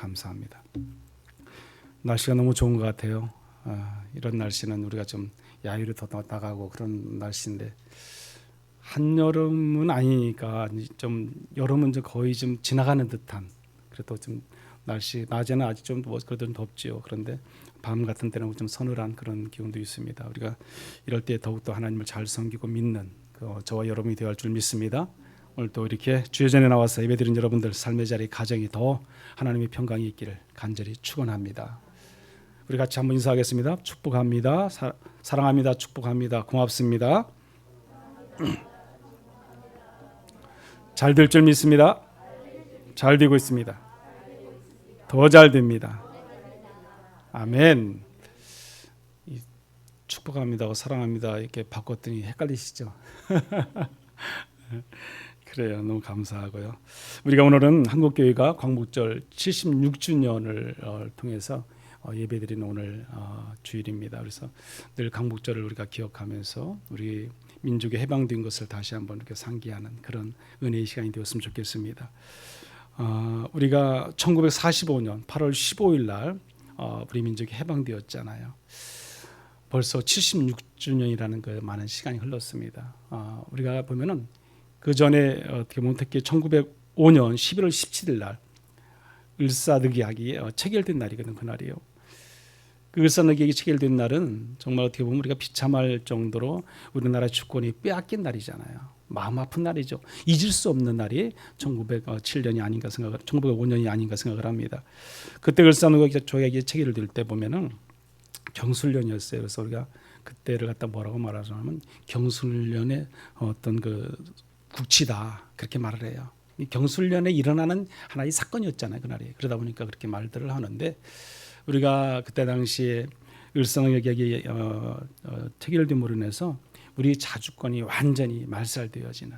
감사합니다. 날씨가 너무 좋은 것 같아요. 이런 날씨는 우리가 좀 야유를 더 나가고 그런 날씨인데 한여름은 아니니까 좀 여름은 거의 좀 지나가는 듯한, 그래도 좀 날씨 낮에는 아직 좀 그래도 덥지요. 그런데 밤 같은 때는 좀 서늘한 그런 기온도 있습니다. 우리가 이럴 때 더욱더 하나님을 잘 섬기고 믿는 저와 여러분이 되어야 할 줄 믿습니다. 오늘 또 이렇게 주여 전에 나와서 예배드린 여러분들 삶의 자리 가정이 더 하나님의 평강이 있기를 간절히 축원합니다. 우리 같이 한번 인사하겠습니다. 축복합니다. 사랑합니다. 축복합니다. 고맙습니다. 잘 될 줄 믿습니다. 잘 되고 있습니다. 더 잘 됩니다. 아멘. 축복합니다고 사랑합니다 이렇게 바꿨더니 헷갈리시죠? 그래요. 너무 감사하고요. 우리가 오늘은 한국교회가 광복절 76주년을 통해서 예배드리는 오늘 주일입니다. 그래서 늘 광복절을 우리가 기억하면서 우리 민족의 해방된 것을 다시 한번 이렇게 상기하는 그런 은혜의 시간이 되었으면 좋겠습니다. 우리가 1945년 8월 15일 날 우리 민족이 해방되었잖아요. 벌써 76주년이라는 그 많은 시간이 흘렀습니다. 우리가 보면은 그 전에 어떻게 보면 특히 1905년 11월 17일 날 을사늑약이 체결된 날이거든. 그날이요. 그 을사늑약이 체결된 날은 정말 어떻게 보면 우리가 비참할 정도로 우리나라 주권이 빼앗긴 날이잖아요. 마음 아픈 날이죠. 잊을 수 없는 날이 1907년이 아닌가 1905년이 아닌가 생각을 합니다. 그때 을사늑약이 체결될 때 보면은 경술련이었어요. 그래서 우리가 그때를 갖다 뭐라고 말하자면 경술련의 어떤 그 국치다 그렇게 말을 해요. 이 경술련에 일어나는 하나의 사건이었잖아요. 그날이. 그러다 보니까 그렇게 말들을 하는데 우리가 그때 당시에 을사늑약이 체결됨으로 인해서 우리 자주권이 완전히 말살되어지는,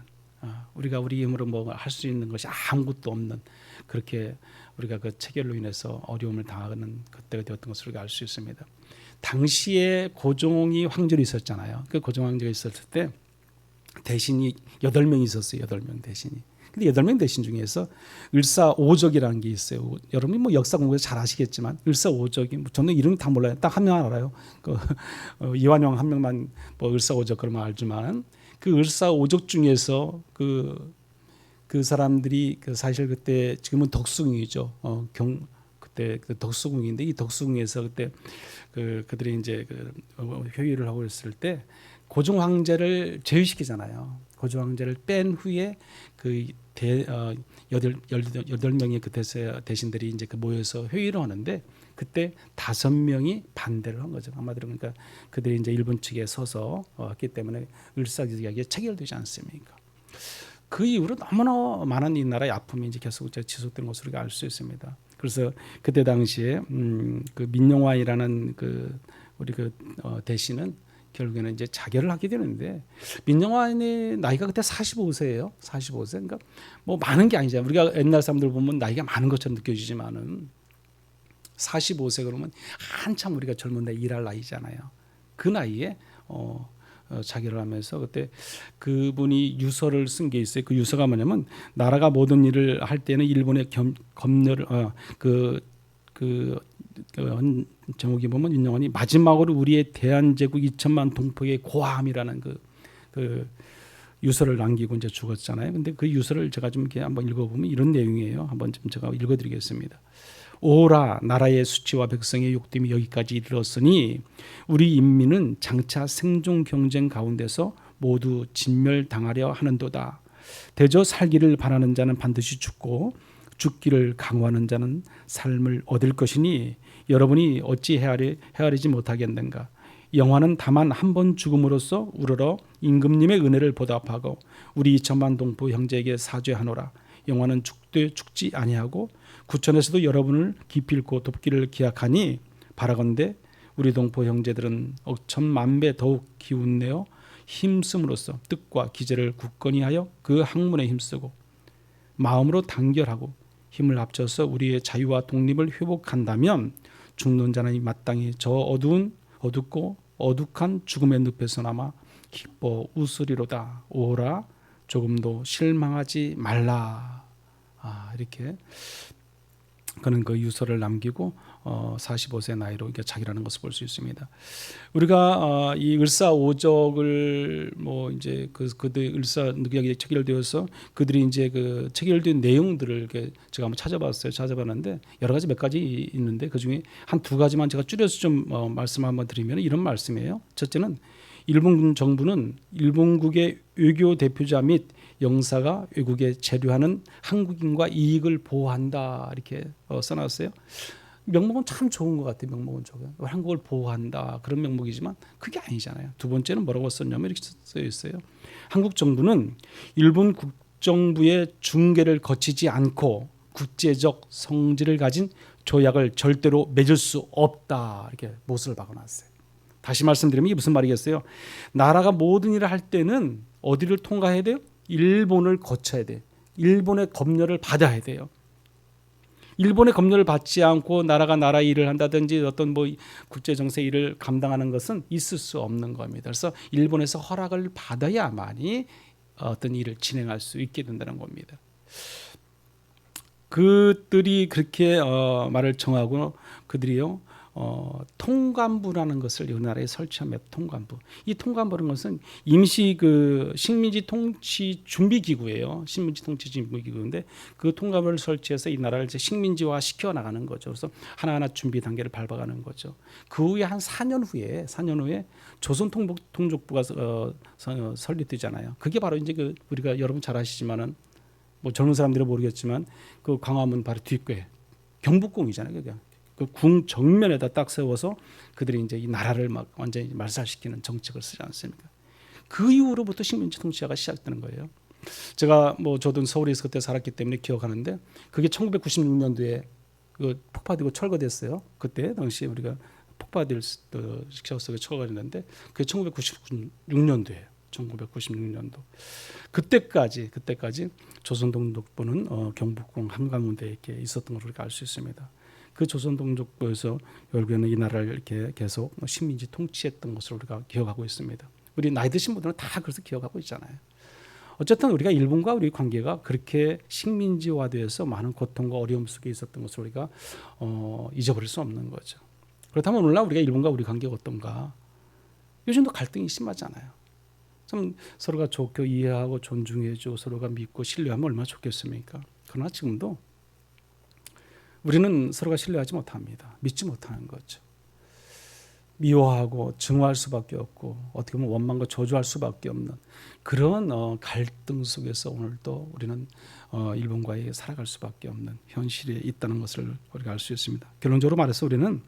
우리가 우리 힘으로 뭐 할 수 있는 것이 아무것도 없는, 그렇게 우리가 그 체결로 인해서 어려움을 당하는 그때가 되었던 것을 우리가 알 수 있습니다. 당시에 고종이 황제로 있었잖아요. 그 고종 황제가 있었을 때 대신이 8명이 있었어요. 8명 대신이. 근데 8명 대신 중에서 을사오적이라는 게 있어요. 여러분이 뭐 역사 공부에서 잘 아시겠지만 을사오적이 저는 이름 다 몰라요. 딱 한 명 알아요. 이완용 한 명만 뭐 을사오적 그러면 알지만 그 을사오적 중에서 그 사람들이 사실 그때 지금은 덕수궁이죠. 그때 덕수궁인데 이 덕수궁에서 그때 그들이 이제 회의를 하고 있을 때 고종 황제를 제위시키잖아요. 고종 황제를 뺀 후에 여덟 명의 그 대신들이 이제 모여서 회의를 하는데 그때 5명이 반대를 한 거죠. 아마도 그러니까 그들이 이제 일본 측에 서서 했기 때문에 을사늑약이 체결되지 않습니까? 그 이후로 너무나 많은 이 나라의 아픔이 이제 계속 지속된 것으로 우리가 알 수 있습니다. 그래서 그때 당시에 그 민영화이라는 우리 대신은 결국에는 이제 자결을 하게 되는데 민영화의 나이가 그때 45세예요. 45세. 그러니까 뭐 많은 게 아니잖아요. 우리가 옛날 사람들 보면 나이가 많은 것처럼 느껴지지만은 45세 그러면 한참 우리가 젊은 데 일할 나이잖아요. 그 나이에 자결을 하면서 그때 그분이 유서를 쓴 게 있어요. 그 유서가 뭐냐면 나라가 모든 일을 할 때는 일본의 검열을 제목이 보면 윤영환이 마지막으로 우리의 대한제국 2천만 동포의 고함이라는 그 유서를 남기고 이제 죽었잖아요. 근데 그 유서를 제가 좀 이렇게 한번 읽어보면 이런 내용이에요. 한번 좀 제가 읽어드리겠습니다. 오라 나라의 수치와 백성의 욕됨이 여기까지 이르렀으니 우리 인민은 장차 생존 경쟁 가운데서 모두 진멸당하려 하는도다. 대저 살기를 바라는 자는 반드시 죽고 죽기를 강구하는 자는 삶을 얻을 것이니 여러분이 어찌 헤아리지 못하겠는가. 영화는 다만 한 번 죽음으로써 우러러 임금님의 은혜를 보답하고 우리 2천만 동포 형제에게 사죄하노라. 영화는 죽지 아니하고 구천에서도 여러분을 기필코 돕기를 기약하니 바라건대 우리 동포 형제들은 억천만배 더욱 기운내어 힘쓰므로써 뜻과 기제를 굳건히 하여 그 학문에 힘쓰고 마음으로 단결하고 힘을 합쳐서 우리의 자유와 독립을 회복한다면 죽는 자는 마땅히 저 어둡고 어둑한 죽음의 늪에서나마 기뻐 웃으리로다. 오라 조금도 실망하지 말라. 이렇게 그는 그 유서를 남기고 45세 나이로 이게 자기라는 것을 볼 수 있습니다. 우리가 이 을사오적을 뭐 이제 그들 을사 누구에게 체결되어서 그들이 이제 그 체결된 내용들을 이렇게 제가 한번 찾아봤어요. 찾아봤는데 여러 가지 몇 가지 있는데 그 중에 한 두 가지만 제가 줄여서 좀 말씀 한번 드리면 이런 말씀이에요. 첫째는 일본 정부는 일본국의 외교 대표자 및 영사가 외국에 체류하는 한국인과 이익을 보호한다 이렇게 써놨어요. 명목은 참 좋은 것 같아요. 명목은 좋아요. 한국을 보호한다 그런 명목이지만 그게 아니잖아요. 두 번째는 뭐라고 썼냐면 이렇게 써 있어요. 한국 정부는 일본 국정부의 중개를 거치지 않고 국제적 성질을 가진 조약을 절대로 맺을 수 없다 이렇게 못을 박아놨어요. 다시 말씀드리면 이게 무슨 말이겠어요? 나라가 모든 일을 할 때는 어디를 통과해야 돼요? 일본을 거쳐야 돼요. 일본의 검열을 받아야 돼요. 일본의 검열을 받지 않고 나라가 나라 일을 한다든지 어떤 뭐 국제 정세 일을 감당하는 것은 있을 수 없는 겁니다. 그래서 일본에서 허락을 받아야만이 어떤 일을 진행할 수 있게 된다는 겁니다. 그들이 그렇게 말을 정하고 그들이요 통감부라는 것을 우리나라에 설치하며 통감부. 이 통감부라는 것은 임시 그 식민지 통치 준비 기구예요. 식민지 통치 준비 기구인데 그 통감부를 설치해서 이 나라를 이제 식민지화 시켜 나가는 거죠. 그래서 하나하나 준비 단계를 밟아가는 거죠. 그 후에 한 4년 후에 조선 통족부가 설립되잖아요. 그게 바로 이제 그 우리가 여러분 잘 아시지만은 뭐 젊은 사람들은 모르겠지만 그 광화문 바로 뒷괴 경복궁이잖아요. 그게. 그 궁 정면에다 딱 세워서 그들이 이제 이 나라를 막 완전히 말살시키는 정책을 쓰지 않습니까? 그 이후로부터 식민지 통치가 시작되는 거예요. 제가 뭐 저도 서울에서 그때 살았기 때문에 기억하는데 그게 1996년도에 그 폭파되고 철거됐어요. 그때 당시 우리가 폭파될 시켜 속에 철거됐는데 그게 1996년도예요. 1996년도. 그때까지 조선동독부는 경복궁 한강문대에 이렇게 있었던 걸 우리가 알 수 있습니다. 그 조선동족부에서 결국에는 이 나라를 이렇게 계속 식민지 통치했던 것을 우리가 기억하고 있습니다. 우리 나이 드신 분들은 다 그래서 기억하고 있잖아요. 어쨌든 우리가 일본과 우리 관계가 그렇게 식민지화되어서 많은 고통과 어려움 속에 있었던 것을 우리가 잊어버릴 수 없는 거죠. 그렇다면 오늘날 우리가 일본과 우리 관계가 어떤가? 요즘도 갈등이 심하잖아요. 좀 서로가 좋게 이해하고 존중해주고 서로가 믿고 신뢰하면 얼마나 좋겠습니까? 그러나 지금도 우리는 서로가 신뢰하지 못합니다. 믿지 못하는 거죠. 미워하고 증오할 수밖에 없고 어떻게 보면 원망과 저주할 수밖에 없는 그런 갈등 속에서 오늘도 우리는 일본과의 살아갈 수밖에 없는 현실에 있다는 것을 우리가 알 수 있습니다. 결론적으로 말해서 우리는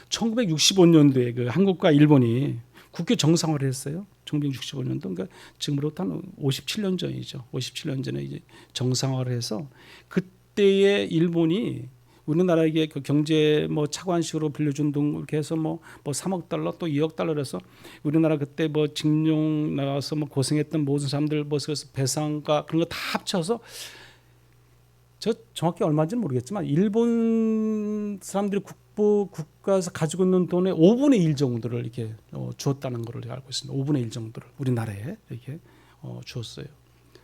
1965년도에 그 한국과 일본이 국교 정상화를 했어요. 1965년도 그러니까 지금으로부터 한 57년 전이죠. 57년 전에 이제 정상화를 해서 그때의 일본이 우리나라에게 그 경제 뭐 차관식으로 빌려준 돈 이렇게 해서 뭐 3억 달러 또 2억 달러를 해서 우리나라 그때 뭐 징용 나가서 뭐 고생했던 모든 사람들 뭐 그래서 배상과 그런 거 다 합쳐서 저 정확히 얼마인지는 모르겠지만 일본 사람들이 국가에서 가지고 있는 돈의 5분의 1 정도를 이렇게 주었다는 것을 알고 있습니다. 5분의 1 정도를 우리나라에 이렇게 주었어요.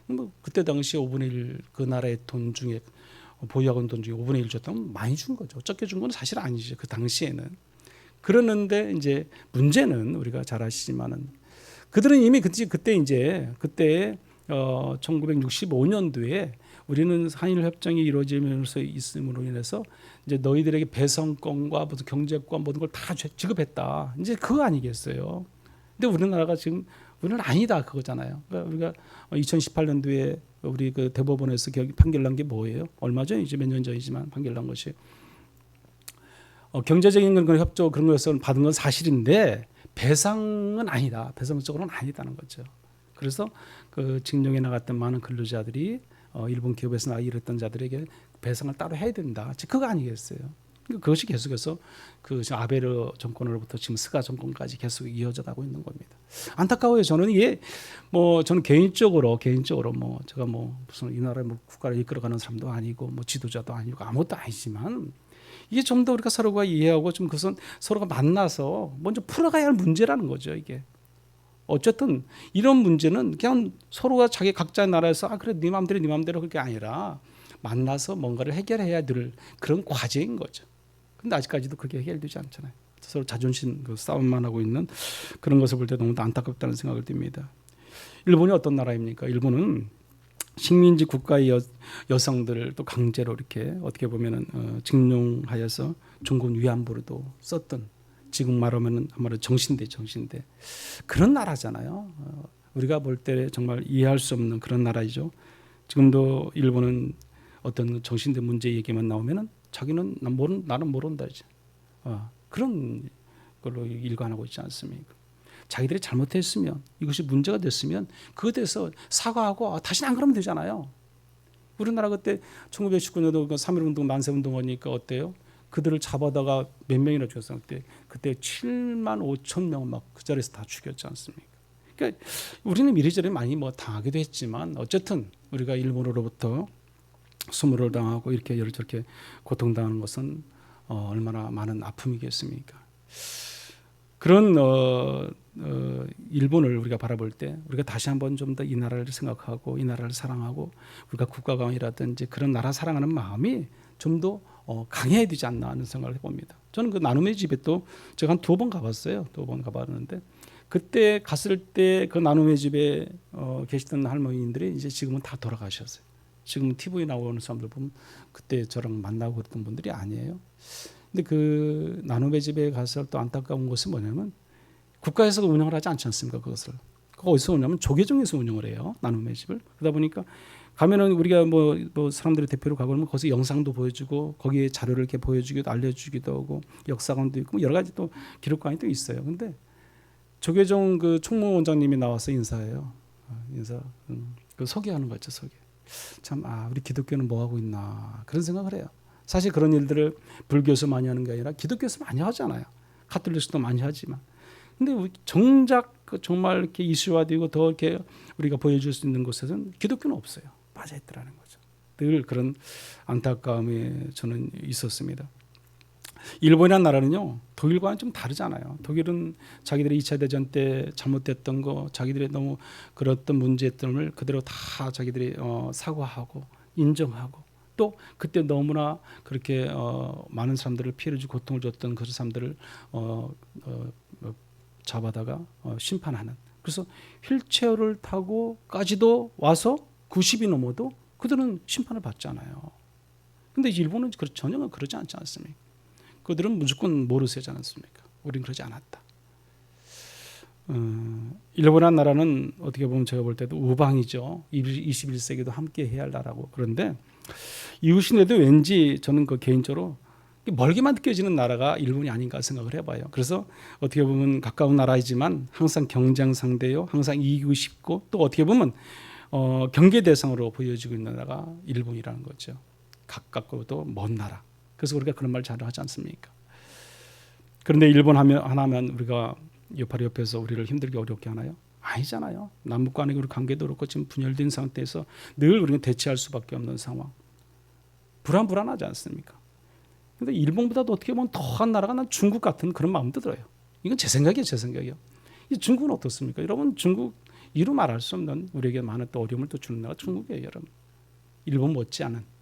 뭐 그때 당시 5분의 1 그 나라의 돈 중에 보유하고 있는 돈 중에 5분의 1 줬다면 많이 준 거죠. 적게 준 건 사실 아니죠. 그 당시에는. 그러는데 이제 문제는 우리가 잘 아시지만은 그들은 이미 그때 1965년도에 우리는 한일 협정이 이루어지면서 있음으로 인해서 이제 너희들에게 배상권과 무슨 경제권 모든 걸 다 지급했다. 이제 그거 아니겠어요. 근데 우리나라가 지금 우리는 아니다 그거잖아요. 그러니까 우리가 2018년도에 우리 그 대법원에서 판결 난 게 뭐예요? 얼마 전 이제 몇 년 전이지만 판결 난 것이 경제적인 그런 협조 그런 것을 받은 건 사실인데 배상은 아니다. 배상적으로는 아니다는 거죠. 그래서 그 징용에 나갔던 많은 근로자들이 일본 기업에서 일했던 자들에게 배상을 따로 해야 된다. 그거 아니겠어요? 그것이 계속해서 그 아베르 정권으로부터 지금 스가 정권까지 계속 이어져 가고 있는 겁니다. 안타까워요. 저는 이게 뭐 저는 개인적으로 뭐 제가 뭐 무슨 이 나라의 뭐 국가를 이끌어가는 사람도 아니고 뭐 지도자도 아니고 아무것도 아니지만 이게 좀 더 우리가 서로가 이해하고 좀 그것은 서로가 만나서 먼저 풀어가야 할 문제라는 거죠. 이게 어쨌든 이런 문제는 그냥 서로가 자기 각자의 나라에서 그래 네 마음대로 그게 아니라 만나서 뭔가를 해결해야 될 그런 과제인 거죠. 근데 아직까지도 그게 해결되지 않잖아요. 서로 자존심 싸움만 하고 있는 그런 것을 볼 때 너무 안타깝다는 생각을 듭니다. 일본이 어떤 나라입니까? 일본은 식민지 국가의 여성들을 또 강제로 이렇게 어떻게 보면은 징용하여서 중국 위안부로도 썼던, 지금 말하면은 아마도 정신대 그런 나라잖아요. 우리가 볼 때 정말 이해할 수 없는 그런 나라이죠. 지금도 일본은 어떤 정신대 문제 얘기만 나오면은 자기는 나는 모른다 이제 그런 걸로 일관하고 있지 않습니까? 자기들이 잘못했으면, 이것이 문제가 됐으면 그것에 대해서 사과하고 다시는 안 그러면 되잖아요. 우리나라 그때 1919년도 3.1운동 만세운동하니까 어때요? 그들을 잡아다가 몇 명이나 죽였어요. 그때 7만 5천 명 막 그 자리에서 다 죽였지 않습니까? 그러니까 우리는 이리저리 많이 뭐 당하기도 했지만 어쨌든 우리가 일본으로부터 수모를 당하고 이렇게 저렇게 고통당하는 것은 얼마나 많은 아픔이겠습니까? 그런 일본을 우리가 바라볼 때 우리가 다시 한번 좀 더 이 나라를 생각하고 이 나라를 사랑하고 우리가 국가강이라든지 그런 나라 사랑하는 마음이 좀 더 강해야 되지 않나 하는 생각을 해봅니다. 저는 그 나눔의 집에 또 제가 한 2번 가봤어요. 2번 가봤는데 그때 갔을 때 그 나눔의 집에 계시던 할머니들이 이제 지금은 다 돌아가셨어요. 지금 TV에 나오는 사람들 보면 그때 저랑 만나고 그랬던 분들이 아니에요. 근데 그 나눔의 집에 가서 또 안타까운 것은 뭐냐면 국가에서 운영을 하지 않지 않습니까? 그것을. 그거 어디서 오냐면 조계종에서 운영을 해요. 나눔의 집을. 그러다 보니까 가면은 우리가 뭐 사람들의 대표로 가보면 거기서 영상도 보여주고 거기에 자료를 이렇게 보여주기도 알려주기도 하고 역사관도 있고 여러 가지 또 기록관이 또 있어요. 근데 조계종 그 총무원장님이 나와서 인사해요. 그 소개하는 거죠, 소개. 참, 우리 기독교는 뭐 하고 있나 그런 생각을 해요. 사실 그런 일들을 불교에서 많이 하는 게 아니라 기독교에서 많이 하잖아요. 가톨릭도 많이 하지만. 근데 정작 정말 이렇게 이슈화되고 더 이렇게 우리가 보여줄 수 있는 곳에서는 기독교는 없어요. 빠져있더라는 거죠. 늘 그런 안타까움이 저는 있었습니다. 일본이라는 나라는요, 독일과는 좀 다르잖아요. 독일은 자기들이 2차 대전 때 잘못됐던 거, 자기들이 너무 그랬던 문제점을 그대로 다 자기들이 사과하고 인정하고 또 그때 너무나 그렇게 많은 사람들을 피해를 주고 고통을 줬던 그 사람들을 잡아다가 심판하는. 그래서 휠체어를 타고까지도 와서 90이 넘어도 그들은 심판을 받지 않아요. 근데 일본은 전혀 그러지 않지 않습니까? 그들은 무조건 모르세지 않습니까? 우리는 그러지 않았다. 일본이라는 나라는 어떻게 보면 제가 볼 때도 우방이죠. 21세기도 함께 해야 할 나라고. 그런데 이웃인데도 왠지 저는 그 개인적으로 멀게만 느껴지는 나라가 일본이 아닌가 생각을 해봐요. 그래서 어떻게 보면 가까운 나라이지만 항상 경쟁 상대요. 항상 이기고 싶고 또 어떻게 보면 경계 대상으로 보여지고 있는 나라가 일본이라는 거죠. 가깝고도 먼 나라. 그래서 우리가 그런 말 잘 하지 않습니까? 그런데 일본 하나면 우리가 바로 옆에서 우리를 힘들게 어렵게 하나요? 아니잖아요. 남북 간의 관계도 그렇고 지금 분열된 상태에서 늘 우리는 대치할 수밖에 없는 상황. 불안하지 않습니까? 근데 일본보다도 어떻게 보면 더한 나라가 난 중국 같은 그런 마음도 들어요. 이건 제 생각이에요. 이 중국은 어떻습니까? 여러분 중국 이루 말할 수 없는 우리에게 많은 또 어려움을 또 주는 나라가 중국이에요, 여러분. 일본 못지않은.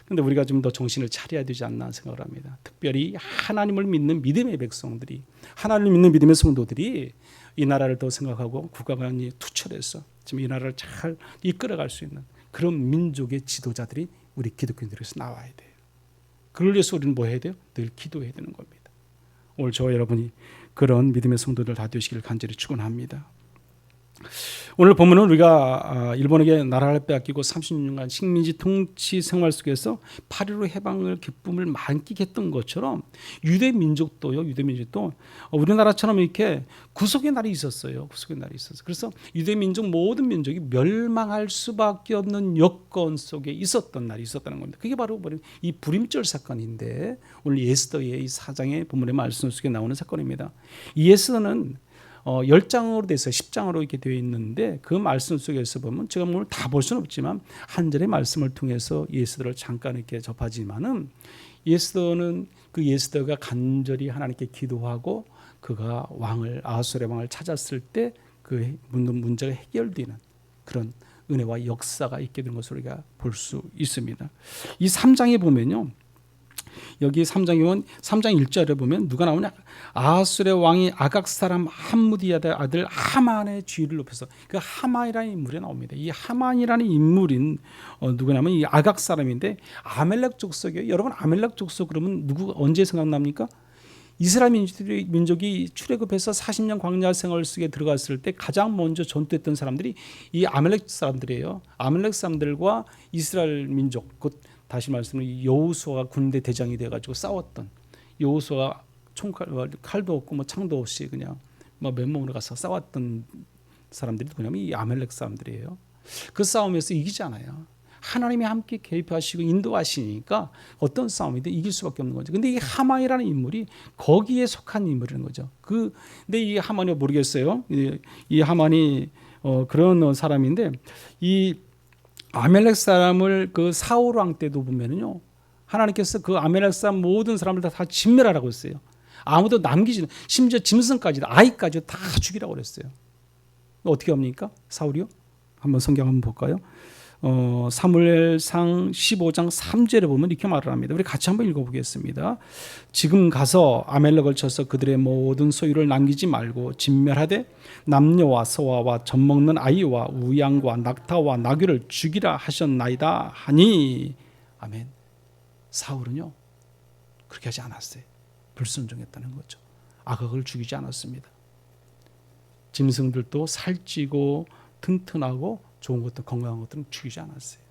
근데 우리가 좀 더 정신을 차려야 되지 않나 생각을 합니다. 특별히 하나님을 믿는 믿음의 백성들이, 하나님을 믿는 믿음의 성도들이 이 나라를 더 생각하고 국가관이 투철해서 지금 이 나라를 잘 이끌어갈 수 있는 그런 민족의 지도자들이 우리 기독교인들에서 나와야 돼요. 그걸 위해서 우리는 뭐 해야 돼요? 늘 기도해야 되는 겁니다. 오늘 저와 여러분이 그런 믿음의 성도들 다 되시기를 간절히 축원합니다. 오늘 보면은 우리가 일본에게 나라를 빼앗기고 36년간 식민지 통치 생활 속에서 8.15 해방을 기쁨을 만끽했던 것처럼 유대 민족도 우리나라처럼 이렇게 구속의 날이 있었어요. 그래서 유대 민족 모든 민족이 멸망할 수밖에 없는 여건 속에 있었던 날이 있었다는 겁니다. 그게 바로 이 불임절 사건인데 오늘 에스더의 이 4장의 본문의 말씀 속에 나오는 사건입니다. 이 에스더는 10장으로 돼서 10장으로 이렇게 되어 있는데 그 말씀 속에서 보면 제가 오늘 다 볼 수는 없지만 한 절의 말씀을 통해서 에스더를 잠깐 이렇게 접하지만은 에스더는 그 에스더가 간절히 하나님께 기도하고 그가 아하수의 왕을 찾았을 때 그 문제가 해결되는 그런 은혜와 역사가 있게 된 것을 우리가 볼 수 있습니다. 이 3장에 보면요. 여기 3장에 보면 3장 1절에 보면 누가 나오냐? 아하술의 왕이 아각 사람 함무디아의 아들 하만의 지위를 높여서 그 하만이라는 인물이 나옵니다. 이 하만이라는 인물인 누구냐면 이 아각 사람인데 아멜렉 족속이에요. 여러분 아멜렉 족속 그러면 누구 언제 생각납니까? 이스라엘 민족이 출애굽해서 40년 광야 생활 속에 들어갔을 때 가장 먼저 전투했던 사람들이 이 아멜렉 사람들이에요. 아멜렉 사람들과 이스라엘 민족, 곧 다시 말씀드리면 여호수아가 군대 대장이 돼가지고 싸웠던, 여호수아가 칼도 없고 뭐 창도 없이 그냥 뭐 맨몸으로 가서 싸웠던 사람들이 누구냐면 이 아멜렉 사람들이에요. 그 싸움에서 이기지 않아요. 하나님이 함께 개입하시고 인도하시니까 어떤 싸움이든 이길 수밖에 없는 거죠. 근데 이 하만이라는 인물이 거기에 속한 인물인 거죠. 근데 이 하만이 모르겠어요. 이 하만이 그런 사람인데 이 아멜렉 사람을 그 사울 왕 때도 보면은요, 하나님께서 그 아멜렉 사람 모든 사람을 다 진멸하라고 했어요. 아무도 남기지, 심지어 짐승까지, 아이까지 다 죽이라고 그랬어요. 어떻게 합니까? 사울이요? 한번 성경 한번 볼까요? 사무엘상 15장 3절에 보면 이렇게 말을 합니다. 우리 같이 한번 읽어보겠습니다. 지금 가서 아멜렉을 쳐서 그들의 모든 소유를 남기지 말고 진멸하되 남녀와 소아와 젖먹는 아이와 우양과 낙타와 나귀를 죽이라 하셨나이다 하니. 아멘. 사울은요 그렇게 하지 않았어요. 불순종했다는 거죠. 아각을 죽이지 않았습니다. 짐승들도 살찌고 튼튼하고 좋은 것도 건강한 것들은 죽이지 않았어요.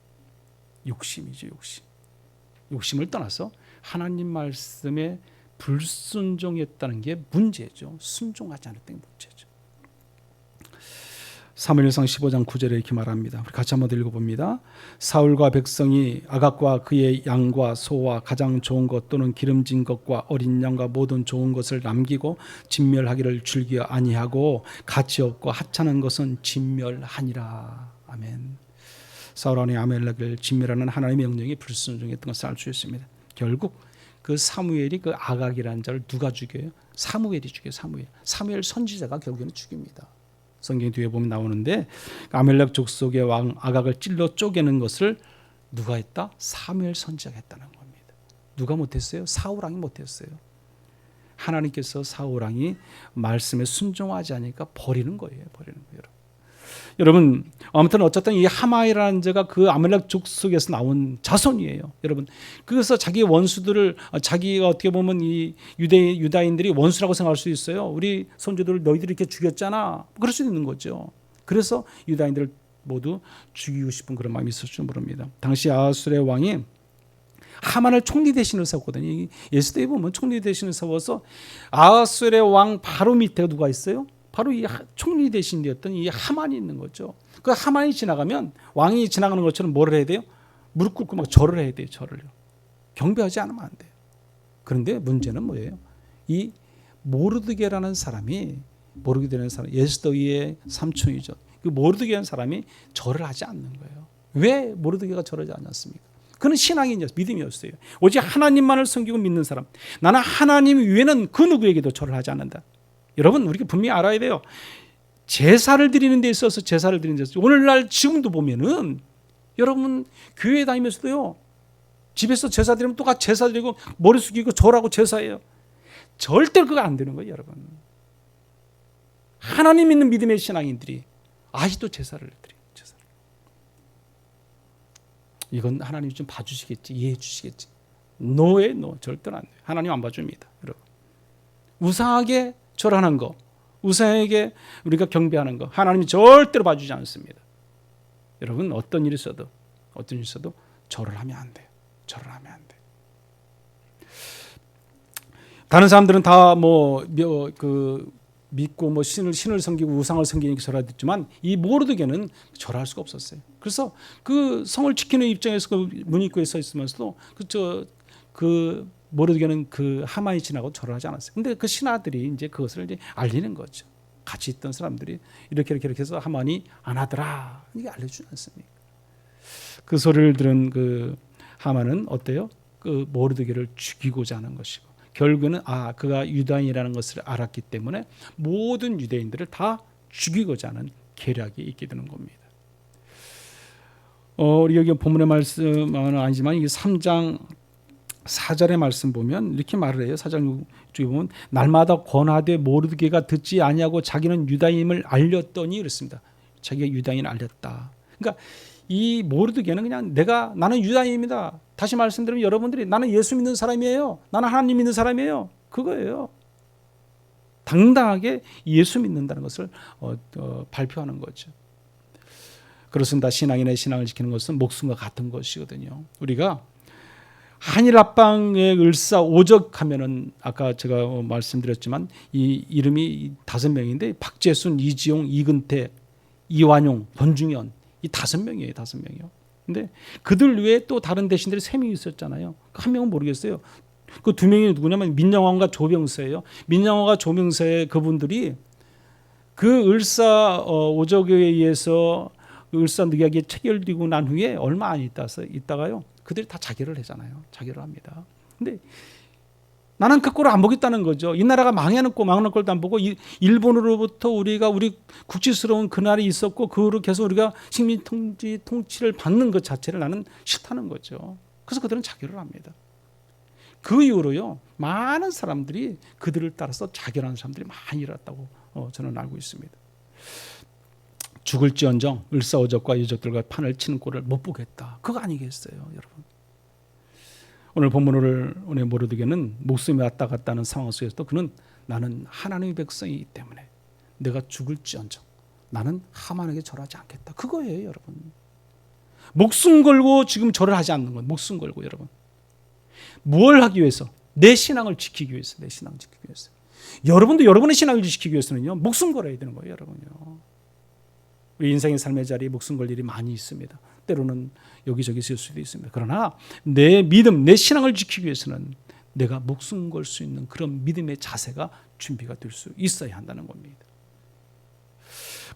욕심이죠, 욕심. 욕심을 떠나서 하나님 말씀에 불순종했다는 게 문제죠. 순종하지 않았다는 게 문제죠. 사무엘상 15장 9절에 이렇게 말합니다. 우리 같이 한번 읽어봅니다. 사울과 백성이 아각과 그의 양과 소와 가장 좋은 것 또는 기름진 것과 어린 양과 모든 좋은 것을 남기고 진멸하기를 즐겨 아니하고 가치 없고 하찮은 것은 진멸하니라. 아멘. 사울 왕이 아멜렉을 진멸하는 하나님의 명령에 불순종했던 것을 알 수 있습니다. 결국 그 사무엘이 그 아각이라는 자를 누가 죽여요? 사무엘이 죽여요. 사무엘 선지자가 결국에는 죽입니다. 성경 뒤에 보면 나오는데 아멜렉 족속의 왕 아각을 찔러 쪼개는 것을 누가 했다? 사무엘 선지자가 했다는 겁니다. 누가 못했어요? 사울 왕이 못했어요. 하나님께서 사울 왕이 말씀에 순종하지 않으니까 버리는 거예요. 여러분 아무튼 어쨌든 이 하마이라는 자가 그 아멜렉 족속에서 나온 자손이에요. 여러분 그래서 자기 원수들을 자기가 어떻게 보면 이 유다인들이 원수라고 생각할 수 있어요. 우리 선조들을 너희들이 이렇게 죽였잖아. 그럴 수 있는 거죠. 그래서 유다인들을 모두 죽이고 싶은 그런 마음이 있을 줄 모릅니다. 당시 아하술의 왕이 하만을 총리 대신을 세웠거든요. 예수대에 보면 총리 대신을 세워서 아하술의 왕 바로 밑에 누가 있어요? 바로 이 총리 대신이었던 이 하만이 있는 거죠. 그 하만이 지나가면 왕이 지나가는 것처럼 뭐를 해야 돼요? 무릎 꿇고 막 절을 해야 돼요. 절을요. 경배하지 않으면 안 돼요. 그런데 문제는 뭐예요? 이 모르드게라는 사람이 예스더의 삼촌이죠. 그 모르드게라는 사람이 절을 하지 않는 거예요. 왜 모르드게가 절하지 않았습니까? 그는 신앙이었어요. 믿음이었어요. 오직 하나님만을 섬기고 믿는 사람. 나는 하나님 외에는 그 누구에게도 절을 하지 않는다. 여러분 우리가 분명히 알아야 돼요. 제사를 드리는 데 있어서 오늘날 지금도 보면은 여러분 교회 다니면서도요. 집에서 제사 드리면 똑같이 제사 드리고 머리 숙이고 절하고 제사해요. 절대로 그거 안 되는 거예요, 여러분. 하나님 믿는 믿음의 신앙인들이 아직도 제사를 드려요. 이건 하나님이 좀 봐주시겠지, 이해해 주시겠지. 노예, 절대로 안 돼요. 하나님 안 봐줍니다, 여러분. 우상하게 절하는 거, 우상에게 우리가 경배하는 거 하나님이 절대로 봐주지 않습니다. 여러분 어떤 일이 있어도 절을 하면 안 돼요. 다른 사람들은 다 믿고 신을 섬기고 우상을 섬기니까 절하겠지만 이 모르드게는 절할 수가 없었어요. 그래서 그 성을 지키는 입장에서 그 문입구에 서 있으면서도 그 모르드게는 그 하만이 지나고 절을 하지 않았어요. 근데 그 신하들이 이제 그것을 이제 알리는 거죠. 같이 있던 사람들이 이렇게 해서 하만이 안 하더라. 이게 알려주지 않습니까? 그 소리를 들은 그 하만은 어때요? 그 모르드게를 죽이고자 하는 것이고 결국에는 그가 유다인이라는 것을 알았기 때문에 모든 유대인들을 다 죽이고자 하는 계략이 있게 되는 겁니다. 우리 여기 본문의 말씀은 아니지만 이 3장 4절의 말씀 보면 이렇게 말을 해요. 4장 6절에 보면 날마다 권하되 모르드게가 듣지 아니하고 자기는 유다임을 알렸더니 그랬습니다. 자기가 유다인을 알렸다. 그러니까 이 모르드게는 그냥 나는 유다인입니다. 다시 말씀드리면 여러분들이 나는 예수 믿는 사람이에요. 나는 하나님 믿는 사람이에요. 그거예요. 당당하게 예수 믿는다는 것을 발표하는 거죠. 그렇습니다. 신앙인의 신앙을 지키는 것은 목숨과 같은 것이거든요. 우리가 한일 합방의 을사오적하면은 아까 제가 말씀드렸지만 이 이름이 5명인데 박재순, 이지용, 이근태, 이완용, 권중현 이 5명이에요. 5명이요. 근데 그들 외에 또 다른 대신들이 3명이 있었잖아요. 한 명은 모르겠어요. 그 2명이 누구냐면 민영환과 조병서예요. 민영환과 조병서의 그분들이 그 을사오적에 의해서 을사늑약이 체결되고 난 후에 얼마 안 있다가요. 그들이 다 자결을 하잖아요. 자결을 합니다. 근데 나는 그 꼴을 안 보겠다는 거죠. 이 나라가 망하는 꼴도 안 보고 일본으로부터 우리 국지스러운 그날이 있었고 그 후로 계속 우리가 식민 통치를 받는 것 자체를 나는 싫다는 거죠. 그래서 그들은 자결을 합니다. 그 이후로요. 많은 사람들이 그들을 따라서 자결하는 사람들이 많이 일어났다고 저는 알고 있습니다. 죽을지언정 을사오적과 유적들과 판을 치는 꼴을 못 보겠다. 그거 아니겠어요, 여러분? 오늘 본문을 모르드게는 목숨이 왔다 갔다 하는 상황 속에서도 그는 나는 하나님의 백성이기 때문에 내가 죽을지언정 나는 하만에게 절하지 않겠다. 그거예요, 여러분. 목숨 걸고 지금 절을 하지 않는 건 목숨 걸고 여러분. 뭘 하기 위해서? 내 신앙을 지키기 위해서. 내 신앙을 지키기 위해서. 여러분도 여러분의 신앙을 지키기 위해서는요. 목숨 걸어야 되는 거예요, 여러분요. 우리 인생의 삶의 자리에 목숨 걸 일이 많이 있습니다. 때로는 여기저기 있을 수도 있습니다. 그러나 내 믿음, 내 신앙을 지키기 위해서는 내가 목숨 걸 수 있는 그런 믿음의 자세가 준비가 될 수 있어야 한다는 겁니다.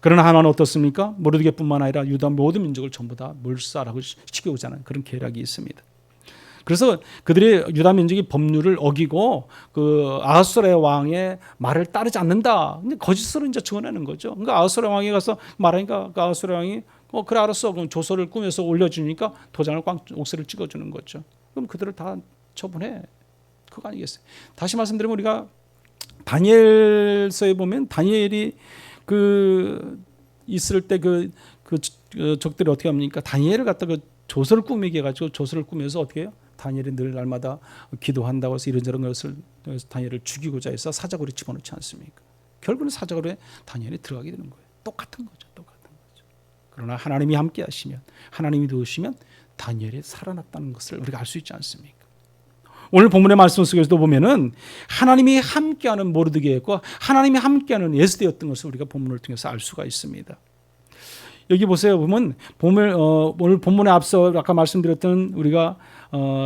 그러나 하나는 어떻습니까? 모르드게뿐만 아니라 유다 모든 민족을 전부 다 몰살하고 시키고자 하는 그런 계략이 있습니다. 그래서 그들이 유다 민족이 법률을 어기고 그 아하수라 왕의 말을 따르지 않는다. 근데 거짓으로 이제 증언하는 거죠. 그러니까 아하수라 왕이 가서 말하니까 그 아하수라 왕이 그래 알았어. 그럼 조서를 꾸며서 올려주니까 도장을 옥새를 찍어주는 거죠. 그럼 그들을 다 처분해. 그거 아니겠어요? 다시 말씀드리면 우리가 다니엘서에 보면 다니엘이 그 있을 때 그 적들이 어떻게 합니까? 다니엘을 갖다 그 조서를 꾸미게 해가지고 조서를 꾸며서 어떻게 해요? 다니엘이 늘 날마다 기도한다고 해서 이런저런 것을 다니엘을 죽이고자 해서 사자굴에 집어넣지 않습니까? 결국은 사자굴에 다니엘이 들어가게 되는 거예요. 똑같은 거죠. 그러나 하나님이 함께 하시면, 하나님이 도우시면 다니엘이 살아났다는 것을 우리가 알 수 있지 않습니까? 오늘 본문의 말씀 속에서도 보면은 하나님이 함께하는 모르드게였고 하나님이 함께하는 에스더였던 것을 우리가 본문을 통해서 알 수가 있습니다. 여기 보세요. 보면 오늘 본문에 앞서 아까 말씀드렸던 우리가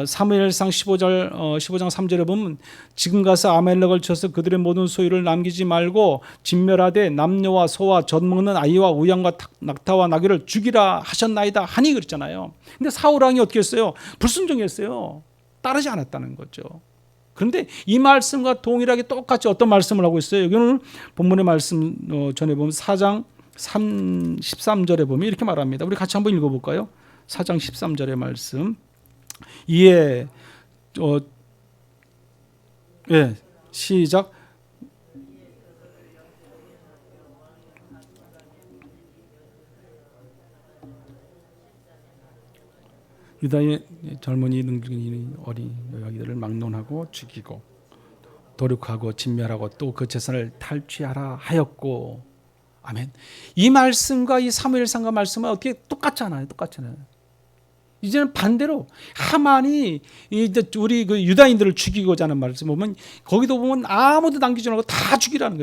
사무엘상 15장 3절에 보면 지금 가서 아말렉을 쳐서 그들의 모든 소유를 남기지 말고 진멸하되 남녀와 소와 젖 먹는 아이와 우양과 낙타와 나귀를 죽이라 하셨나이다 하니 그랬잖아요. 근데 사울 왕이 어떻게 했어요? 불순종했어요. 따르지 않았다는 거죠. 그런데 이 말씀과 동일하게 똑같이 어떤 말씀을 하고 있어요? 여기는 본문의 말씀 전에 보면 4장 13절에 보면 이렇게 말합니다. 우리 같이 한번 읽어볼까요? 4장 13절의 말씀. 이에 시작. 유다의 젊은이 능력이 어린 여자들을 막론하고 죽이고 도륙하고 진멸하고 또 그 재산을 탈취하라 하였고. 아멘. 이 말씀과 이 사무엘상과 말씀은 어떻게 똑같잖아요. 이제는 반대로 하만이 이제 우리 그 유다인들을 죽이고자 하는 말씀 보면 거기도 보면 아무도 남기지 않고 다 죽이라는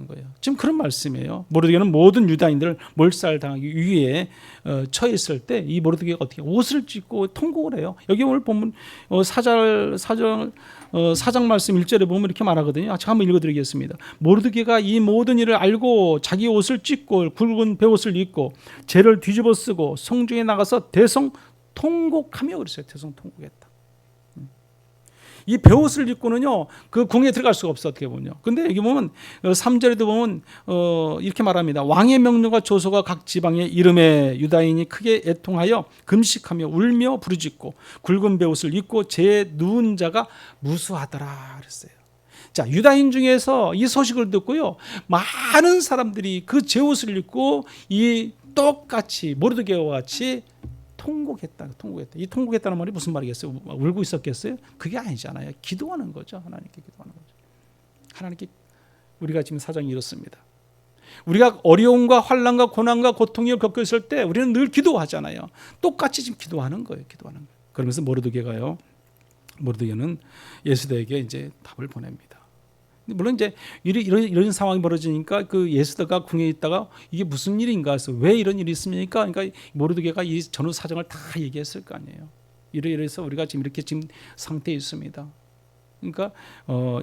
거예요. 지금 그런 말씀이에요. 모르드게는 모든 유다인들을 몰살당하기 위해 처했을 때 이 모르드게가 어떻게 옷을 찢고 통곡을 해요. 여기 오늘 보면 사장 말씀 1절에 보면 이렇게 말하거든요. 제가 한번 읽어드리겠습니다. 모르드게가 이 모든 일을 알고 자기 옷을 찢고 굵은 베옷을 입고 재를 뒤집어 쓰고 성중에 나가서 대성 통곡하며 그랬어요. 대성 통곡했다. 이 베옷을 입고는요 그 궁에 들어갈 수가 없어 어떻게 보면요. 근데 여기 보면 3절에도 보면 이렇게 말합니다. 왕의 명령과 조서가 각 지방의 이름에 유다인이 크게 애통하여 금식하며 울며 부르짖고 굵은 베옷을 입고 제 누운 자가 무수하더라 그랬어요. 자, 유다인 중에서 이 소식을 듣고요 많은 사람들이 그 제옷을 입고 이 똑같이 모르드게와 같이 통곡했다. 이 통곡했다는 말이 무슨 말이겠어요? 울고 있었겠어요? 그게 아니잖아요. 기도하는 거죠. 하나님께 기도하는 거죠. 하나님께 우리가 지금 사정이 이렇습니다. 우리가 어려움과 환난과 고난과 고통을 겪고 있을 때 우리는 늘 기도하잖아요. 똑같이 지금 기도하는 거예요. 그러면서 모르드게는 예수대에게 이제 답을 보냅니다. 물론 이제 이런 상황이 벌어지니까 그 예스더가 궁에 있다가 이게 무슨 일인가 해서 왜 이런 일이 있습니까? 그러니까 모르드게가 이 전후 사정을 다 얘기했을 거 아니에요. 이래서 우리가 지금 이렇게 지금 상태에 있습니다. 그러니까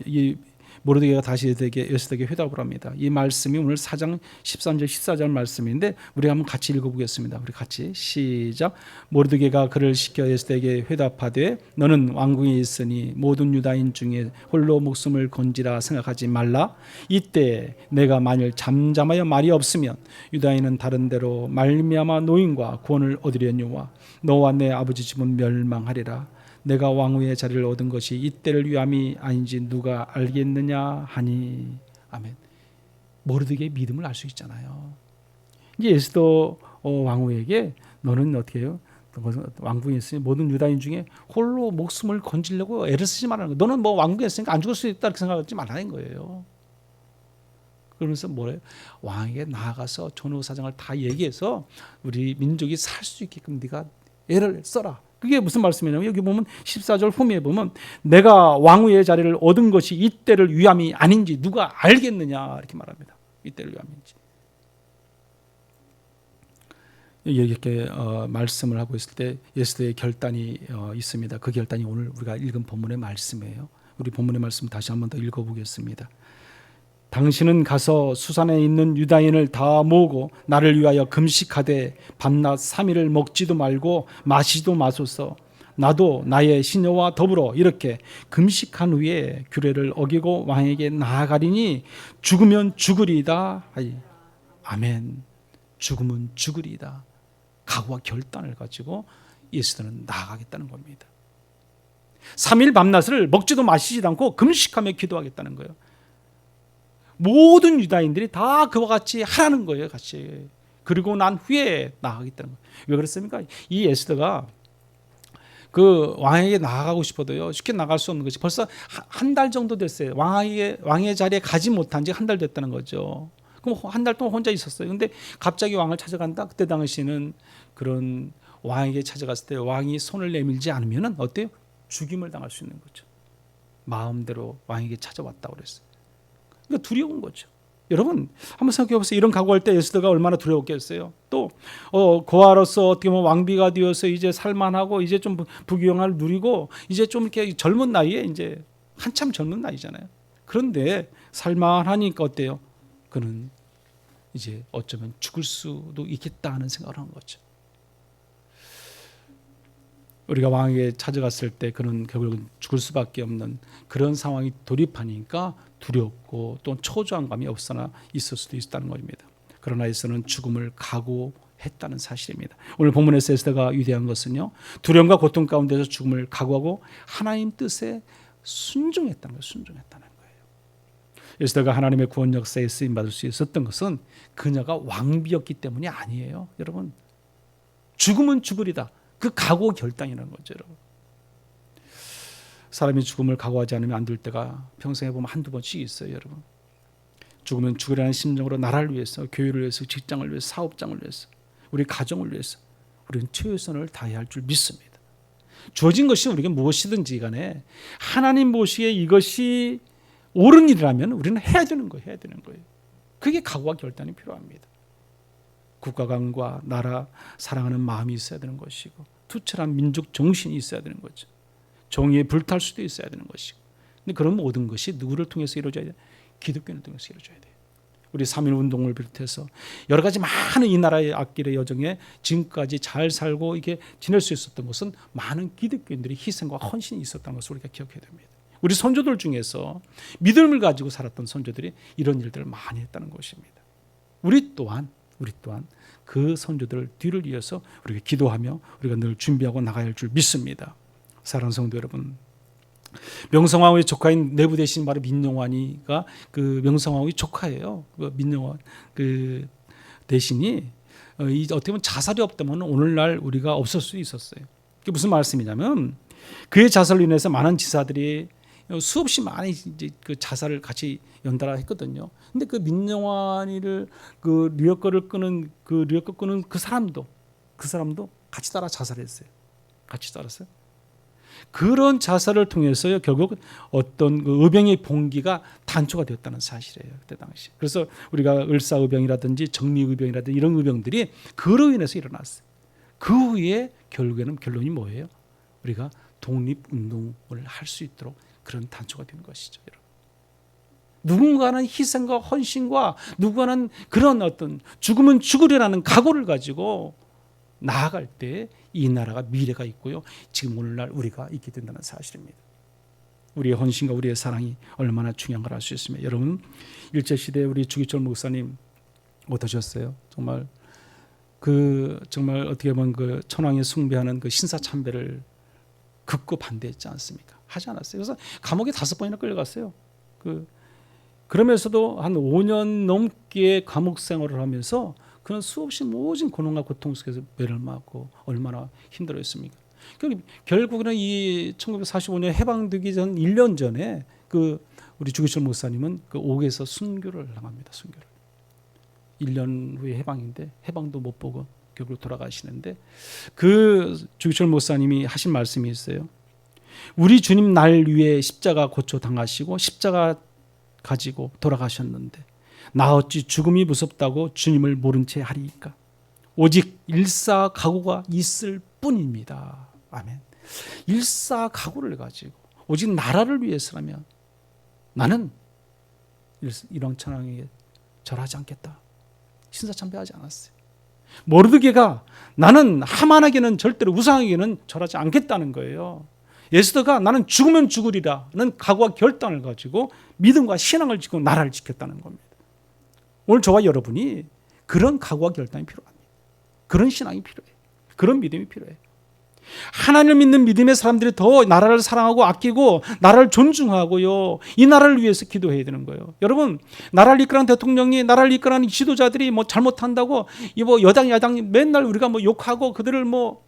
이 모르드게가 다시 예스더에게 회답을 합니다. 이 말씀이 오늘 4장 13절 14절 말씀인데 우리 한번 같이 읽어보겠습니다. 우리 같이 시작. 모르드게가 그를 시켜 예스더에게 회답하되 너는 왕궁에 있으니 모든 유다인 중에 홀로 목숨을 건지라 생각하지 말라. 이때 내가 만일 잠잠하여 말이 없으면 유다인은 다른 데로 말미암아 노임과 구원을 얻으려니와 너와 내 아버지 집은 멸망하리라. 내가 왕후의 자리를 얻은 것이 이때를 위함이 아닌지 누가 알겠느냐 하니. 아멘. 모르드게의 믿음을 알 수 있잖아요. 이제 에스더 왕후에게 너는 어떻게 해요? 왕궁에 있으니 모든 유다인 중에 홀로 목숨을 건지려고 애를 쓰지 말라는 거예요. 너는 뭐 왕궁에 있으니까 안 죽을 수 있다 이렇게 생각하지 말라는 거예요. 그러면서 뭐래요? 왕에게 나아가서 전후 사정을 다 얘기해서 우리 민족이 살 수 있게끔 네가 애를 써라. 그게 무슨 말씀이냐면 여기 보면 14절 후미에 보면 내가 왕후의 자리를 얻은 것이 이때를 위함이 아닌지 누가 알겠느냐 이렇게 말합니다. 이때를 위함인지. 이렇게 말씀을 하고 있을 때 예스더의 결단이 있습니다. 그 결단이 오늘 우리가 읽은 본문의 말씀이에요. 우리 본문의 말씀 다시 한번 더 읽어보겠습니다. 당신은 가서 수산에 있는 유다인을 다 모으고 나를 위하여 금식하되 밤낮 3일을 먹지도 말고 마시지도 마소서. 나도 나의 시녀와 더불어 이렇게 금식한 후에 규례를 어기고 왕에게 나아가리니 죽으면 죽으리이다. 아멘. 죽으면 죽으리이다. 각오와 결단을 가지고 예수는 나아가겠다는 겁니다. 3일 밤낮을 먹지도 마시지도 않고 금식하며 기도하겠다는 거예요. 모든 유다인들이 다 그와 같이 하라는 거예요. 같이. 그리고 난 후에 나아가겠다는 거예요. 왜 그랬습니까? 이 에스더가 그 왕에게 나아가고 싶어도요 쉽게 나갈 수 없는 것이 벌써 한 달 정도 됐어요. 왕의 자리에 가지 못한 지 한 달 됐다는 거죠. 그럼 한 달 동안 혼자 있었어요. 근데 갑자기 왕을 찾아간다. 그때 당시는 그런 왕에게 찾아갔을 때 왕이 손을 내밀지 않으면 어때요? 죽임을 당할 수 있는 거죠. 마음대로 왕에게 찾아왔다고 그랬어요. 그러니까 두려운 거죠. 여러분 한번 생각해 보세요. 이런 각오할 때 에스더가 얼마나 두려웠겠어요. 또 고아로서 어떻게 보면 왕비가 되어서 이제 살만하고 이제 좀 부귀영화를 누리고 이제 좀 이렇게 젊은 나이에 이제 한참 젊은 나이잖아요. 그런데 살만하니까 어때요? 그는 이제 어쩌면 죽을 수도 있겠다 하는 생각을 한 거죠. 우리가 왕에게 찾아갔을 때 그는 결국은 죽을 수밖에 없는 그런 상황이 돌입하니까 두렵고 또 초조한 감이 없으나 있을 수도 있다는 것입니다. 그러나 에스더는 죽음을 각오했다는 사실입니다. 오늘 본문에서 에스더가 위대한 것은요 두려움과 고통 가운데서 죽음을 각오하고 하나님 뜻에 순종했다는 거예요. 순종했다는 거예요. 에스더가 하나님의 구원 역사에 쓰임 받을 수 있었던 것은 그녀가 왕비였기 때문이 아니에요. 여러분 죽음은 죽으리다. 그 각오 결단이라는 거죠. 여러분. 사람이 죽음을 각오하지 않으면 안 될 때가 평생에 보면 한두 번씩 있어요. 여러분. 죽으면 죽으라는 심정으로 나라를 위해서, 교회를 위해서, 직장을 위해서, 사업장을 위해서, 우리 가정을 위해서 우리는 최선을 다해야 할 줄 믿습니다. 주어진 것이 우리가 무엇이든지 간에 하나님 보시기에 이것이 옳은 일이라면 우리는 해야 되는 거예요. 그게 각오와 결단이 필요합니다. 국가관과 나라 사랑하는 마음이 있어야 되는 것이고 투철한 민족 정신이 있어야 되는 거죠. 정의에 불탈 수도 있어야 되는 것이고. 근데 그런 모든 것이 누구를 통해서 이루어져야 돼요? 기독교를 통해서 이루어져야 돼요. 우리 3.1 운동을 비롯해서 여러 가지 많은 이 나라의 앞길의 여정에 지금까지 잘 살고 이게 지낼 수 있었던 것은 많은 기독교인들의 희생과 헌신이 있었다는 것을 우리가 기억해야 됩니다. 우리 선조들 중에서 믿음을 가지고 살았던 선조들이 이런 일들을 많이 했다는 것입니다. 우리 또한 그 선조들 뒤를 이어서 우리가 기도하며 우리가 늘 준비하고 나가야 할 줄 믿습니다. 사랑하는 성도 여러분, 명성황후의 조카인 내부 대신 바로 민영환이가 그 명성황후의 조카예요. 그 민영환 그 대신이 어떻게 보면 자살이 없다면 오늘날 우리가 없을 수 있었어요. 그게 무슨 말씀이냐면 그의 자살로 인해서 많은 지사들이 수없이 많이 이제 그 자살을 같이 연달아 했거든요. 근데 그 민영환이를 그 리어커를 끄는 그 사람도 같이 따라 자살했어요. 같이 따랐어요. 그런 자살을 통해서 결국 어떤 그 의병의 봉기가 단초가 되었다는 사실이에요. 그때 당시. 그래서 우리가 을사의병이라든지 정리의병이라든지 이런 의병들이 그로 인해서 일어났어요. 그 후에 결국에는 결론이 뭐예요? 우리가 독립운동을 할 수 있도록 그런 단초가 된 것이죠. 여러분. 누군가는 희생과 헌신과 누군가는 그런 어떤 죽으면 죽으리라는 각오를 가지고 나아갈 때 이 나라가 미래가 있고요. 지금 오늘날 우리가 있게 된다는 사실입니다. 우리의 헌신과 우리의 사랑이 얼마나 중요한 걸 알 수 있습니다. 여러분, 일제시대 우리 주기철 목사님 어떠셨어요? 정말 어떻게 보면 그 천황에 숭배하는 그 신사참배를 극구 반대했지 않습니까? 하지 않았어요. 그래서 감옥에 5번이나 끌려갔어요. 그러면서도 한 5년 넘게 감옥 생활을 하면서 그런 수없이 모진 고난과 고통 속에서 매를 맞고 얼마나 힘들었습니까? 결국에는 이 1945년 해방되기 전 1년 전에 그 우리 주기철 목사님은 그 옥에서 순교를 당합니다. 순교를. 1년 후에 해방인데 해방도 못 보고 결국 돌아가시는데 그 주기철 목사님이 하신 말씀이 있어요. 우리 주님 날 위해 십자가 고초 당하시고 십자가 가지고 돌아가셨는데 나 어찌 죽음이 무섭다고 주님을 모른 채 하리이까. 오직 일사각오가 있을 뿐입니다. 아멘. 일사각오를 가지고 오직 나라를 위해서라면 나는 일왕천왕에게 절하지 않겠다. 신사참배하지 않았어요. 모르드게가 나는 하만에게는 절대로 우상에게는 절하지 않겠다는 거예요. 에스더가 나는 죽으면 죽으리라는 각오와 결단을 가지고 믿음과 신앙을 지키고 나라를 지켰다는 겁니다. 오늘 저와 여러분이 그런 각오와 결단이 필요합니다. 그런 신앙이 필요해요. 그런 믿음이 필요해요. 하나님을 믿는 믿음의 사람들이 더 나라를 사랑하고 아끼고 나라를 존중하고요. 이 나라를 위해서 기도해야 되는 거예요. 여러분, 나라를 이끌어가는 대통령이 나라를 이끌어가는 지도자들이 뭐 잘못한다고 여당 야당 맨날 우리가 뭐 욕하고 그들을 뭐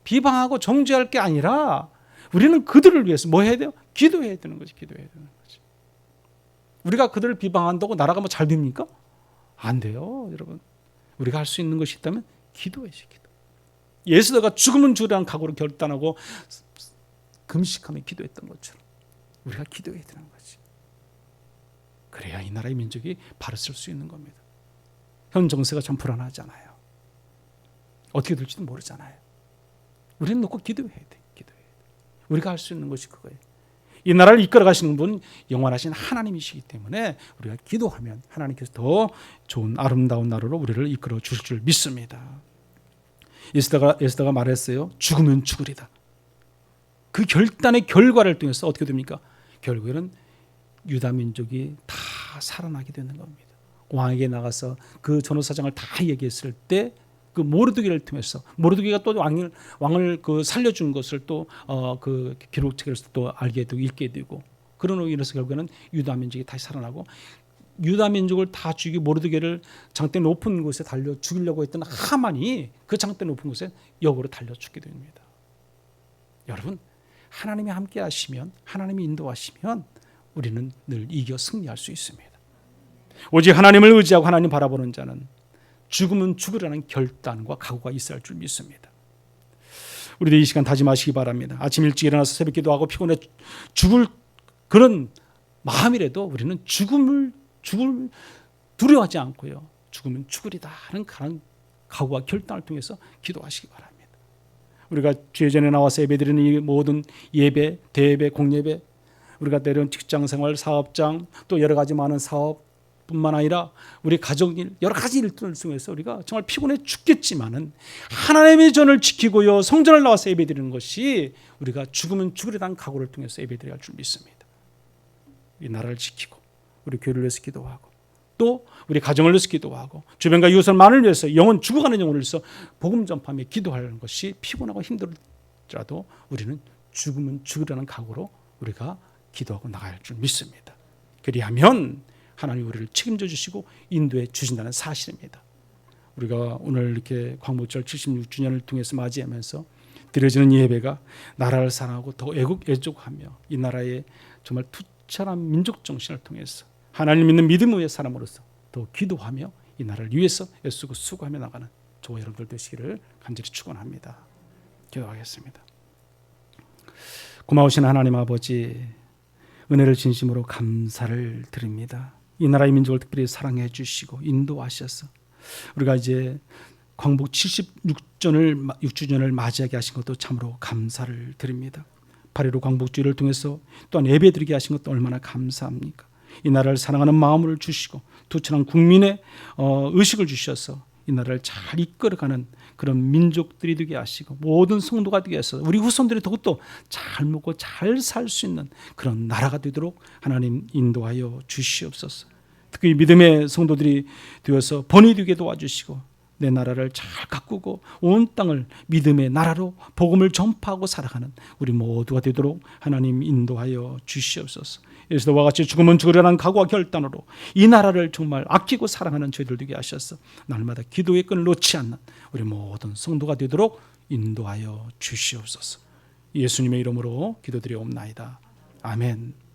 비방하고 정죄할 게 아니라 우리는 그들을 위해서 뭐 해야 돼요? 기도해야 되는 거지. 기도해야 되는 거지. 우리가 그들을 비방한다고 나라가 뭐 잘 됩니까? 안 돼요, 여러분. 우리가 할 수 있는 것이 있다면 기도해야지. 기도. 예수가 죽으면 죽으라는 각오로 결단하고 금식하며 기도했던 것처럼 우리가 기도해야 되는 거지. 그래야 이 나라의 민족이 바로 설 수 있는 겁니다. 현 정세가 참 불안하잖아요. 어떻게 될지도 모르잖아요. 우리는 놓고 기도해야 돼. 우리가 할 수 있는 것이 그거예요. 이 나라를 이끌어 가시는 분 영원하신 하나님이시기 때문에 우리가 기도하면 하나님께서 더 좋은 아름다운 나라로 우리를 이끌어 주실 줄 믿습니다. 에스더가 말했어요. 죽으면 죽으리다. 그 결단의 결과를 통해서 어떻게 됩니까? 결국에는 유다 민족이 다 살아나게 되는 겁니다. 왕에게 나가서 그 전후사정을 다 얘기했을 때 그 모르드게를 통해서 모르드게가 또 왕을 그 살려준 것을 또 그 기록책에서 또 알게 되고 읽게 되고 그런 의미에서 결국에는 유다 민족이 다시 살아나고 유다 민족을 다 죽이고 모르드게를 장대 높은 곳에 달려 죽이려고 했던 하만이 그 장대 높은 곳에 역으로 달려 죽게 됩니다. 여러분, 하나님이 함께 하시면 하나님이 인도하시면 우리는 늘 이겨 승리할 수 있습니다. 오직 하나님을 의지하고 하나님 바라보는 자는 죽으면 죽으라는 결단과 각오가 있어야 할 줄 믿습니다. 우리도 이 시간 다짐하시기 바랍니다. 아침 일찍 일어나서 새벽 기도하고 피곤해 죽을 그런 마음이라도 우리는 죽을 두려워하지 않고요. 죽으면 죽으리다 하는 그런 각오와 결단을 통해서 기도하시기 바랍니다. 우리가 주의 전에 나와서 예배드리는 이 모든 예배, 대예배, 공예배, 우리가 내려온 직장생활, 사업장, 또 여러 가지 많은 사업, 뿐만 아니라 우리 가족 일, 여러 가지 일들을 통해서 우리가 정말 피곤해 죽겠지만은 하나님의 전을 지키고요, 성전을 나와서 예배드리는 것이 우리가 죽으면 죽으리에 대한 각오를 통해서 예배드려야 할 줄 믿습니다. 이 나라를 지키고 우리 교회를 위해서 기도하고 또 우리 가정을 위해서 기도하고 주변과 이웃을 위해서 영혼 죽어가는 영혼을 위해서 복음 전파하며 기도하는 것이 피곤하고 힘들더라도 우리는 죽으면 죽으라는 각오로 우리가 기도하고 나가야 할 줄 믿습니다. 그리하면 하나님 우리를 책임져 주시고 인도해 주신다는 사실입니다. 우리가 오늘 이렇게 광복절 76주년을 통해서 맞이하면서 드려지는 예배가 나라를 사랑하고 더 애국하며 이 나라의 정말 투철한 민족 정신을 통해서 하나님 믿는 믿음의 사람으로서 더 기도하며 이 나라를 위해서 애쓰고 수고하며 나가는 저와 여러분들 되시기를 간절히 축원합니다. 기도하겠습니다. 고마우신 하나님 아버지, 은혜를 진심으로 감사를 드립니다. 이 나라의 민족을 특별히 사랑해 주시고 인도하셔서 우리가 이제 광복 76주년을 맞이하게 하신 것도 참으로 감사를 드립니다. 8.15 광복주의를 통해서 또한 예배드리게 하신 것도 얼마나 감사합니까? 이 나라를 사랑하는 마음을 주시고 투철한 국민의 의식을 주셔서 이 나라를 잘 이끌어가는 그런 민족들이 되게 하시고 모든 성도가 되게 하셔서 우리 후손들이 더욱더 잘 먹고 잘 살 수 있는 그런 나라가 되도록 하나님 인도하여 주시옵소서. 특히 믿음의 성도들이 되어서 번이 되게 도와주시고 내 나라를 잘 가꾸고 온 땅을 믿음의 나라로 복음을 전파하고 살아가는 우리 모두가 되도록 하나님 인도하여 주시옵소서. 예수와 같이 죽으면 죽으려는 각오와 결단으로 이 나라를 정말 아끼고 사랑하는 저희들 되게 하셔서 날마다 기도의 끈을 놓지 않는 우리 모든 성도가 되도록 인도하여 주시옵소서. 예수님의 이름으로 기도드리옵나이다. 아멘.